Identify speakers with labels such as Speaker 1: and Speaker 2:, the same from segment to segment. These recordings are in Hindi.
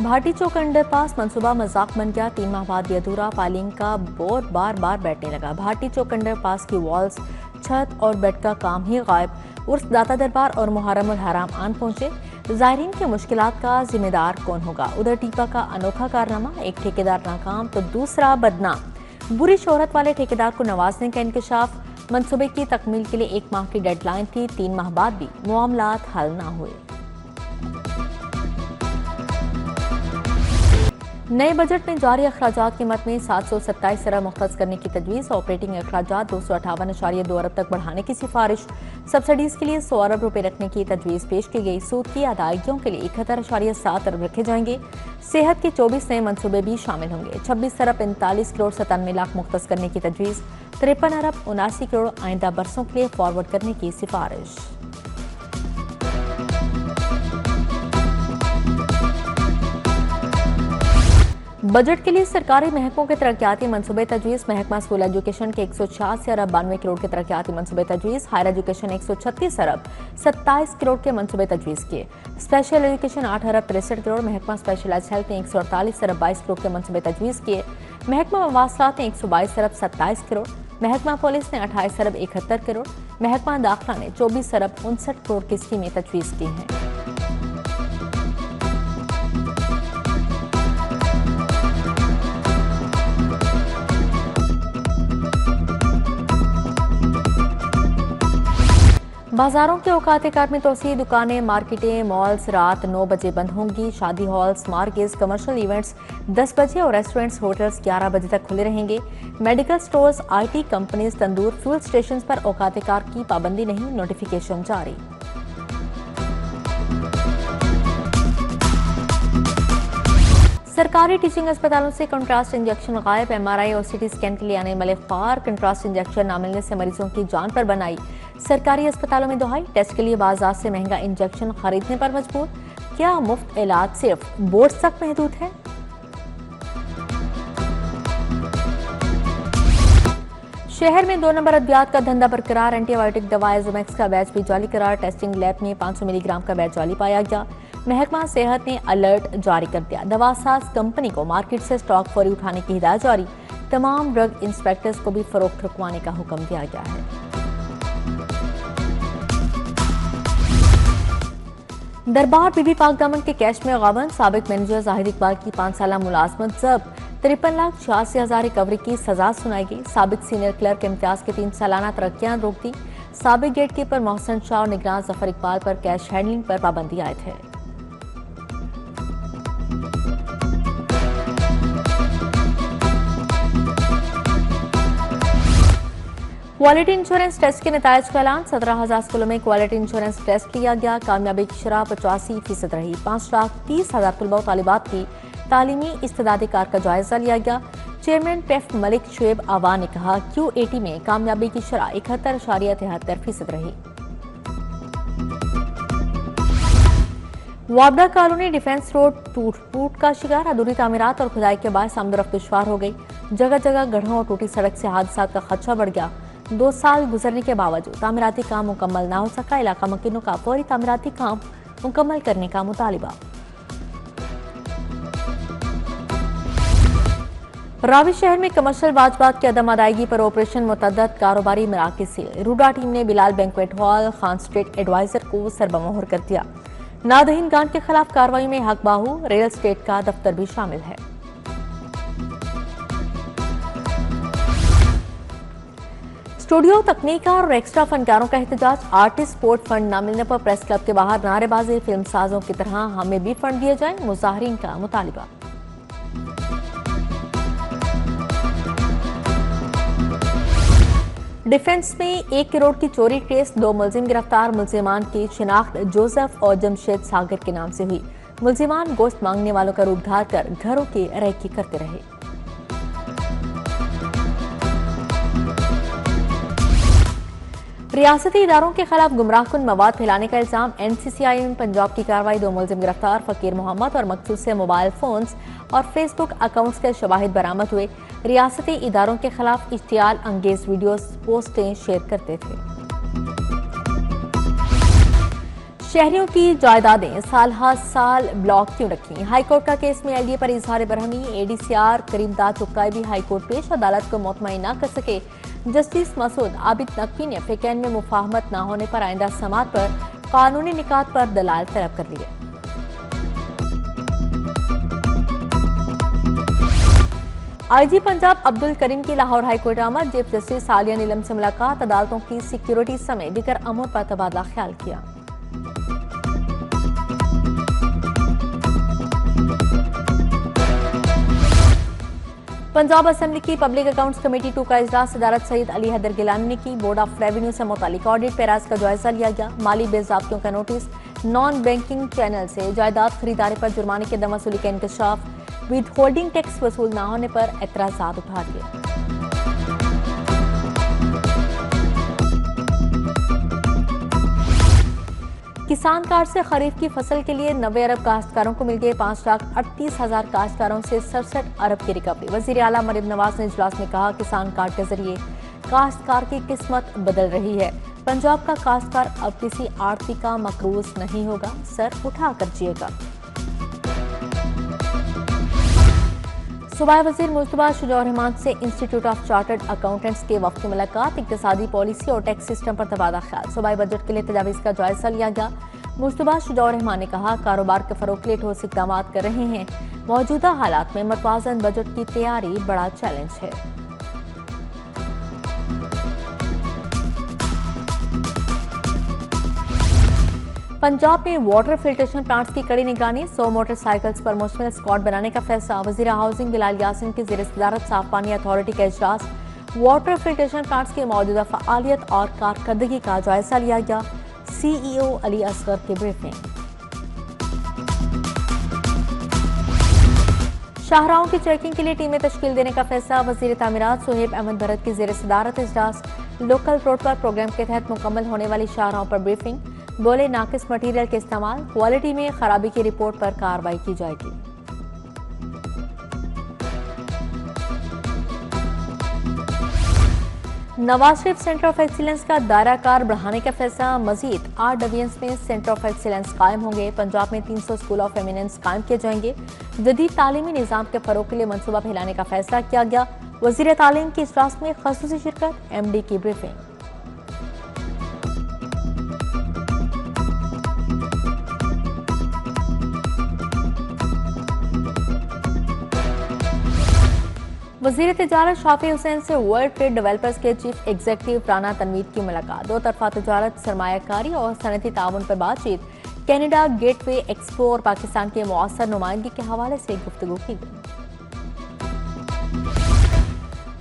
Speaker 1: भाटी चौक अंडरपास मंसूबा मजाक बन गया। 3 माह बाद भी अधूरा। पालिंग का बोर बार बार बैठने लगा। भाटी चौक अंडरपास की वॉल्स, छत और बेड का काम ही गायब। उर्स दाता दरबार और मुहर्रम उल हराम आन पहुंचे। जायरीन की मुश्किलात का जिम्मेदार कौन होगा? उधर टीपा का अनोखा कारनामा, एक ठेकेदार नाकाम तो दूसरा बदनाम। बुरी शोहरत वाले ठेकेदार को नवाजने का इंकशाफ। मंसूबे की तकमील के लिए 1 माह की डेडलाइन थी। 3 माह बाद भी मामलात हल न हुए। नए बजट में जारी अखराजात की मद में 727 अरब मुख्तस करने की तजवीज़। ऑपरेटिंग अखराजात 258.2 अरब तक बढ़ाने की सिफारिश। सब्सिडीज के लिए 100 अरब रुपए रखने की तजवीज़ पेश की गई। सूद की अदायगियों के लिए 71.7 अरब रखे जाएंगे। सेहत के 24 नए मनसूबे भी शामिल होंगे। 26 अरब 45 करोड़ 97 लाख मुख्तस करने की तजवीज़। 53 अरब 79 करोड़ आइंदा बरसों के लिए फॉरवर्ड करने की सिफारिश। बजट के लिए सरकारी महकमों के तरक्याती मनसूबे तजवीज़। महकमा स्कूल एजुकेशन के 186 अरब 92 करोड़ के तरक्याती मनसूबे तजवीज़। हायर एजुकेशन 136 अरब 27 करोड़ के मनसूबे तजवीज़ किए। स्पेशल एजुकेशन 8 अरब 63 करोड़। महकमा स्पेशलाइज्ड हेल्थ ने 148 अरब 22 करोड़ के मनसूबे तजवीज़ किए। महकमा मवासलात ने 122 अरब 27 करोड़। महकमा पुलिस ने 28 अरब 71 करोड़। महकमा दाखिला ने 24 अरब 59 करोड़ की स्कीमें तजवीज़ की हैं। बाजारों के औकात कार में तोसी। दुकानें, मार्केटें, मॉल्स रात 9 बजे बंद होंगी। शादी हॉल्स, मार्केट्स, कमर्शियल इवेंट्स 10 बजे और रेस्टोरेंट्स, होटल्स 11 बजे तक खुले रहेंगे। Medical stores, IT companies, tandoor, fuel station पर औकात कार की पाबंदी नहीं। नोटिफिकेशन जारी। सरकारी टीचिंग अस्पतालों से कंट्रास्ट इंजेक्शन गायब। MRI और CT स्कैन के लिए आने वाले ख्वार। कंट्रास्ट इंजेक्शन न मिलने से मरीजों की जान पर बनाई। सरकारी अस्पतालों में दुहाई। टेस्ट के लिए बाजार से महंगा इंजेक्शन खरीदने पर मजबूर। क्या मुफ्त इलाज सिर्फ बोर्ड तक महदूद है? शहर में 2 नंबर अद्वियात का धंधा बरकरार। एंटीबायोटिक दवा एजोमैक्स का बैच भी जाली करार। टेस्टिंग लैब में 500 मिलीग्राम का बैच जाली पाया गया। महकमा सेहत ने अलर्ट जारी कर दिया। दवासाज कंपनी को मार्केट से स्टॉक फौरी उठाने की हिदायत जारी। तमाम ड्रग इंस्पेक्टर्स को भी फरोख्त रुकवाने का हुक्म दिया गया है। दरबार बीबी पाक दामन के कैश में गावन। साबिक मैनेजर जाहिद इकबाल की 5 साला मुलाजमत जब्त। 53,86,000 रिकवरी की सजा सुनाई गई। साबिक सीनियर क्लर्क इम्तियाज के 3 सालाना तरक्कियां रोक दी। साबिक गेट कीपर मोहसन शाह और निगरान जफर इकबाल पर कैश हैंडलिंग पर पाबंदी आयद है। क्वालिटी इंश्योरेंस टेस्ट के नतायज का ऐलान। 17,000 स्कूलों में क्वालिटी इंश्योरेंस टेस्ट लिया गया। कामयाबी की शरह 85% रही। 5,30,000 तलबा तालिबात की तालीमी इस्तेदादी कार का जायजा लिया गया। चेयरमैन पेफ मलिक शुएब आवा ने कहा QAT में कामयाबी की शरह 71.73% रही। वाबड़ा कॉलोनी डिफेंस रोड टूट का शिकार। अधूरी तामीरात और खुदाई के बाद आमदोरफ्त दुश्वार हो गई। जगह जगह गड्ढों और टूटी सड़क से हादसा का खदशा बढ़ गया। 2 साल गुजरने के बावजूद तामीराती काम मुकम्मल न हो सका। इलाका मकीनों का फौरी तामीराती काम मुकम्मल करने का मुतालिबा। रावी शहर में कमर्शियल वाजबात की अदम अदायगी पर ऑपरेशन मुतअद्दिद कारोबारी मराकिज़ से। रूडा टीम ने Bilal banquet hall, Khan street advisor को सरबमोहर कर दिया। नादहीन गांड के खिलाफ कार्रवाई में हक बाहू, रियल स्टेट का दफ्तर भी शामिल है। स्टूडियो तकनीकार और एक्स्ट्रा फनकारों का एहतजाज। आर्टिस्ट सपोर्ट फंड न मिलने पर प्रेस क्लब के बाहर नारेबाजी। फिल्म साजों की तरह हमें भी फंड दिए जाए, मुजाहिरीन का मुतालिबा। डिफेंस में 1 करोड़ की चोरी केस। 2 मुलजिम गिरफ्तार। मुलजिमान की शिनाख्त जोसेफ और जमशेद सागर के नाम से हुई। मुलजिमान गोश्त मांगने वालों का रूप धार कर घरों की रेकी करते रहे। रियासती इदारों के खिलाफ गुमराहकुन मवाद फैलाने का इल्जाम। NCCI में पंजाब की कार्रवाई। 2 मुलजिम गिरफ्तार। फकीर मोहम्मद और मकसूद से मोबाइल फोन्स और फेसबुक अकाउंट्स के शवाहिद बरामद हुए। रियासती इदारों के खिलाफ इश्तियाल अंगेज वीडियोस पोस्टें शेयर करते थे। शहरियों की जायदादें साल हर साल ब्लॉक क्यों रखी? हाईकोर्ट का केस में एलडीए पर इजहार बरहमी। एडीसीआर करीमदाद चुकाई भी हाईकोर्ट पेश, अदालत को मुतमईन न कर सके। जस्टिस मसूद आबिद नकवी ने फिकैन में मुफाहमत न होने पर आइंदा समात पर कानूनी निकात पर दलाल तलब कर लिए। आईजी पंजाब अब्दुल करीम की लाहौर हाईकोर्ट आमद। चीफ जस्टिस सालिया नीलम से मुलाकात, अदालतों की सिक्योरिटी समेत दीगर अमूर पर तबादला ख्याल किया। पंजाब असेंबली की पब्लिक अकाउंट्स कमेटी 2 का इजलास सदारत सईद अली हैदर गिलानी ने की। बोर्ड ऑफ रेवेन्यू से मुतालिक ऑडिट पैराज का जायजा लिया गया। माली बेज़ाब्तियों का नोटिस, नॉन बैंकिंग चैनल से जायदाद खरीदारी पर जुर्माने की दम वसूली का इंकशाफ, विद होल्डिंग टैक्स वसूल न होने पर एतराजात उठा दिए। किसान कार्ड से खरीफ की फसल के लिए 90 अरब काश्तकारों को मिल गए 5,38,000 काश्तकारों से 67 अरब की रिकवरी। वजीर आला मरीम नवाज ने इजलास में कहा, किसान कार्ड के जरिए काश्तकार की किस्मत बदल रही है। पंजाब का काश्तकार अब किसी आड़ती का मकरूज नहीं होगा, सर उठा कर जिएगा। सूबाई वजीर मुस्तफा शुजा रहमान से इंस्टीट्यूट ऑफ चार्टर्ड अकाउंटेंट्स के वक्त की मुलाकात, इक्तिसादी पॉलिसी और टैक्स सिस्टम पर तबादला ख्याल। सूबाई बजट के लिए तजावीज़ का जायजा लिया गया। मुस्तफा शुजा रहमान ने कहा, कारोबार के फरोग के लिए ठोस इक़दाम कर रहे हैं। मौजूदा हालात में मतवाज़न बजट की तैयारी बड़ा चैलेंज है। पंजाब में वाटर फिल्ट्रेशन प्लांट्स की कड़ी निगरानी, 100 मोटरसाइकिल्स पर मुश्तमिल स्क्वाड बनाने का फैसला। वजीर हाउसिंग बिलाल यासिन की ज़ेर सदारत साफ पानी अथॉरिटी का इजलास, वाटर फिल्ट्रेशन प्लांट्स की मौजूदा फ़आलियत और कारकर्दगी का जायजा लिया गया। सीईओ अली असगर की ब्रीफिंग। शाहराहों की चेकिंग के लिए टीमें तश्कील देने का फैसला। वजीर तामीरात सुहेब अहमद भरत की ज़ेर सदारत इजलास, लोकल रोड पर प्रोग्राम के तहत मुकम्मल होने वाली शाहराहों पर ब्रीफिंग। बोले, नाकिस मटीरियल के इस्तेमाल, क्वालिटी में खराबी की रिपोर्ट पर कार्रवाई की जाएगी। Nawaz Sharif centre of excellence का दायरा कार बढ़ाने का फैसला। मजीद 8 डिवीजन्स में सेंटर ऑफ एक्सीलेंस कायम होंगे। पंजाब में 300 स्कूल ऑफ एमिनेंस कायम किए जाएंगे। जदीद तालीमी निज़ाम के फरोग के लिए मनसूबा फैलाने का फैसला किया गया। वजीर तालीम की इजलास में खसूसी शिरकत, MD की ब्रीफिंग। वज़ीर तिजारत शाफी हुसैन से वर्ल्ड ट्रेड डेवलपर्स के चीफ एग्जीक्यूटिव राना तनवीर की मुलाकात। 2 तरफा तिजारत, सरमायाकारी और सनती ताउन पर बातचीत। कैनेडा गेटवे एक्सपो और पाकिस्तान के मुआसर नुमाइंदगी के हवाले से गुफ्तगू की गई।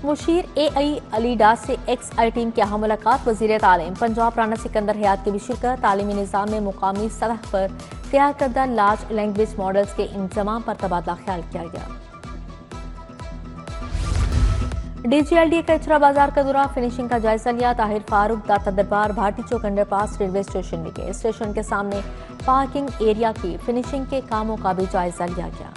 Speaker 1: मुशीर AI अलीडा से XI टीम की अहम मुलाकात। वज़ीर तालीम पंजाब राना सिकंदर हयात की भी शिरकत। तालीमी निज़ाम में मुकामी सतह पर तैयार करदा लार्ज लैंग्वेज मॉडल्स के इंतजाम पर तबादला ख्याल किया गया। DGLD का इचरा बाजार का दौरा, फिनिशिंग का जायजा लिया। ताहिर फारूक दाता दरबार भाटी चौक अंडरपास रेलवे स्टेशन में गए। स्टेशन के सामने पार्किंग एरिया की फिनिशिंग के कामों का भी जायजा लिया गया।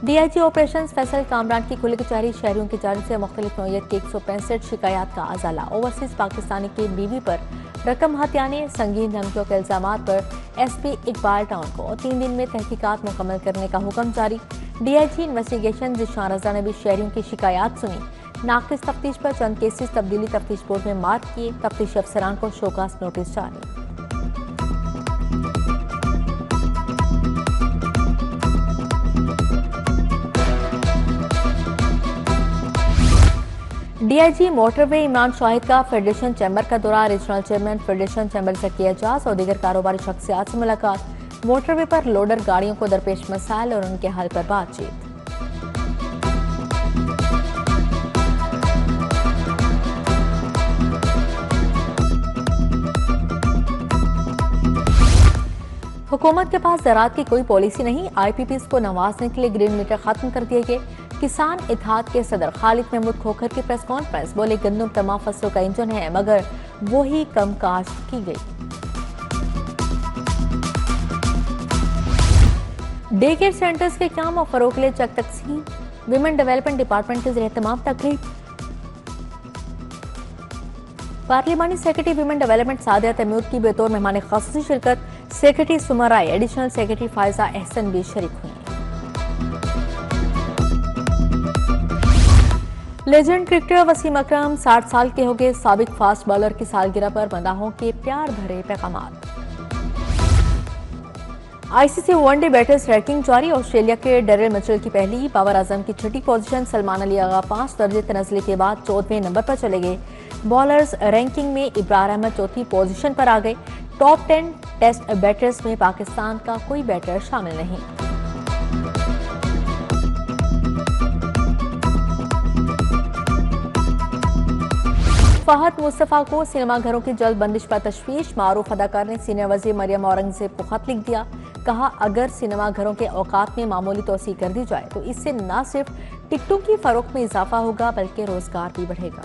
Speaker 1: DIG ऑपरेशंस फैसल कामरान की खुली कचहरी, शहरियों की जानिब से मुख्तलिफ नौयत की 165 शिकायत का अजाला। ओवरसीज पाकिस्तानी की बीवी पर रकम हत्याने, संगीन धमकियों के इल्जामात पर SP इकबाल टाउन को 3 दिन में तहकीकात मुकम्मल करने का हुक्म जारी। DIG इन्वेस्टिगेशन जिशान रजा ने भी शहरियों की शिकायत सुनी। नाकिस तफ्तीश पर चंद केसेस तब्दीली तफ्तीश बोर्ड में मार्क किए। तफ्तीशी अफसरान को शोकास नोटिस जारी। DIG मोटरवे इमरान शाहिद का फेडरेशन चैम्बर का दौरा। रीजनल चेयरमैन फेडरेशन चैम्बर से किया एजाज और दीगर कारोबारी शख्सियात से मुलाकात। मोटरवे पर लोडर गाड़ियों को दरपेश मसाइल और उनके हल पर बातचीत। हुकूमत के पास ज़राअत की कोई पॉलिसी नहीं। IPPs को नवाजने के लिए ग्रीन मीटर खत्म कर दिए गए। किसान इत्तेहाद के सदर खालिद महमूद खोखर की प्रेस कॉन्फ्रेंस, बोले, गंदम तमाम फसलों का इंजन है मगर वो ही कम काश्त की गई। डे केयर सेंटर्स के काम और फरोग के लिए चेक तकसीम। विमेन डेवलपमेंट डिपार्टमेंट के ज़रिए तमाम तकरीब। पार्लिमानी secretary women development Sadia Taimur की बेतौर मेहमान खासूसी शिरकत, secretary Sumrai, additional secretary Faiza Ahsan भी शरीक हुई। लेजेंड क्रिकेटर वसीम अकरम 60 साल के हो गए। साबिक फास्ट बॉलर की सालगिरह पर मदाहों के प्यार भरे पैगामात। आईसीसी वनडे बैटर्स रैंकिंग जारी। ऑस्ट्रेलिया के डेरिल मिचेल की पहली, बाबर आजम की छठी पोजीशन। सलमान अली आगा 5 दर्जे तनज़्ज़ुल के बाद 14वें नंबर पर चले गए। बॉलर्स रैंकिंग में इब्रार अहमद चौथी पोजीशन पर आ गए। टॉप 10 टेस्ट बैटर्स में पाकिस्तान का कोई बैटर शामिल नहीं। फहद मुस्तफा को सिनेमा घरों की जल्द बंदिश पर तशवीश। मारूफ अदाकार ने सीनियर वज़ीर मरियम औरंगज़ेब को खत लिख दिया। कहा, अगर सिनेमा घरों के औकात में मामूली तोसी कर दी जाए तो इससे न सिर्फ टिकटों की फरोख्त में इजाफा होगा बल्कि रोजगार भी बढ़ेगा।